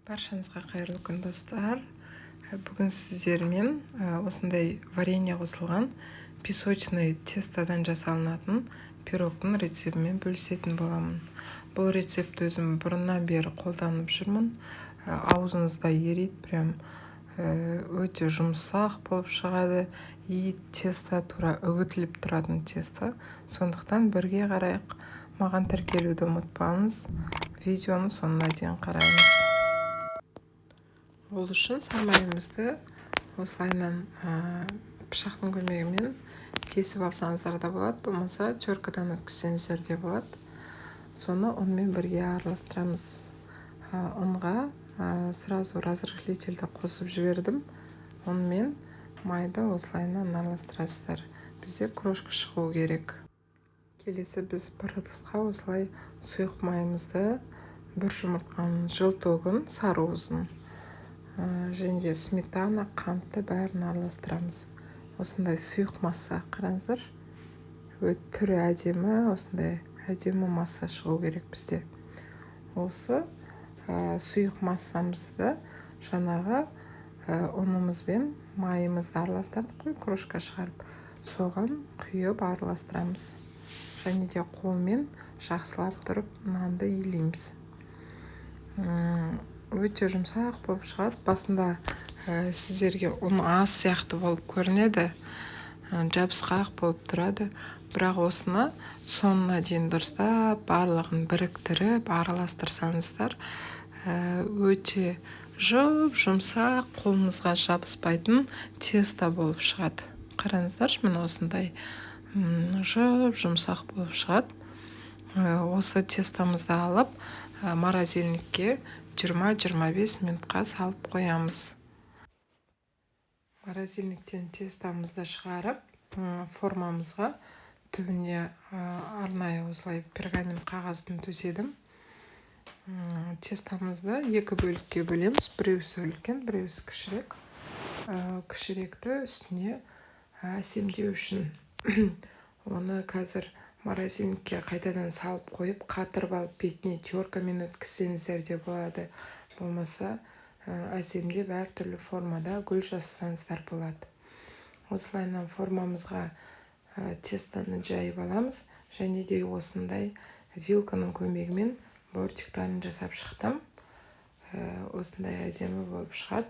Баршаңызға қайырлы күн, достар. Бүгін сіздермен осындай варенье қосылған песочный тестодан жасалынатын пирогтың рецептімен бөлісетін боламын. Бұл рецепт өзім бұрыннан бері қолданып жүрмін. Аузыңызда ериді, прям өте жұмсақ болып шығады. И тесто тура үгітіліп тұратын тесто. Сондықтан бірге қарайық. Маған тіркелуді ұмытпаңыз. Видеоны соңына дейін қараймыз. Ол үшін самайымызды осылайынан пышақтың көмегімен кесіп алсаңыздар да болады, болмаса теркадан өткізсеңіздер де болады. Соны ұнмен бірге араластырамыз. Ұнға сразу разрыхлительді қосып жібердім. Ұнмен майды осылайынан араластырасыздар. Бізде крошка шығу керек. Келесі біз бір ыдысқа осылай сұйық майымызды, бір жұмыртқаның жылтогын, сарыуызын және сметана, қантты бәрін араластырамыз. Осындай сұйық масса, қараңыздар. Түрі әдемі, осындай әдемі масса шығу керек бізде. Осы сұйық массамызды жаңағы ұнымызбен майымызды араластырдық қой, крошка шығарып. Соған құйып араластырамыз. Және де қолмен жақсылап тұрып нанды илейміз. Өте жұмсақ болып шығады. Басында сіздерге ұн аз сияқты болып көрінеді, жабысқақ болып тұрады. Бірақ осыны соңына дейін дұрыстап барлығын біріктіріп араластырсаңыздар, өте жұмсақ, қолыңызға жабыспайтын тесто болып шығады. Қараңыздаршы, міне осындай жұмсақ болып шығады. Осы тестомызды алып морозильникке 20-25 минутқа салып қоямыз. Морозильниктен тестомызды шығарып, формамызға түбіне арнайы осылай пергамент қағазын төседім. Тестомызды екі бөлікке бөлеміз. Біреусі үлкен, біреусі кішірек. Кішіректі үстіне әсемдеу үшін оны қазір морозильникке қайтадан салып қойып, қатырып алып бетіне теркамен өткізсеңіздер де болады. Болмаса әсемдеп әртүрлі формада гүл жасасаңыздар болады. Осылайынан формамызға тестоны жайып аламыз. Және де осындай вилканың көмегімен бортиктарын жасап шықтым. Осындай әдемі болып шығады.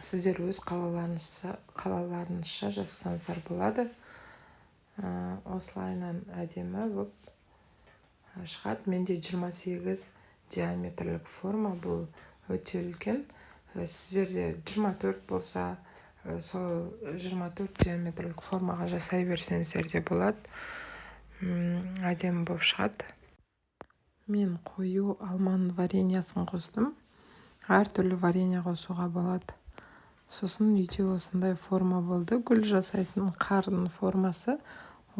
Сіздер өз қалаларыңызша жасасаңыздар болады. Осылайынан әдемі болып шығады. Менде 28 диаметрлік форма, бұл өте үлкен. Сіздерде 24 болса, сол 24 диаметрлік формаға жасай берсеңіздер де болады. Әдемі болып шығады. Мен қою алманың вареньясын қостым. Әртүрлі варенье қосуға болады. Сосын үйде осындай форма болды. Гүл жасайтын қардың формасы.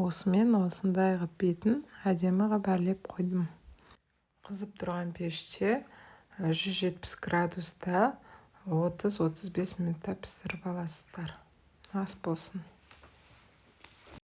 Осымен осындай ғып бетін әдемі ғып әрлеп қойдым. Қызып тұрған пеште 170 градуста 30-35 минутта пісіріп аласыздар. Ас болсын.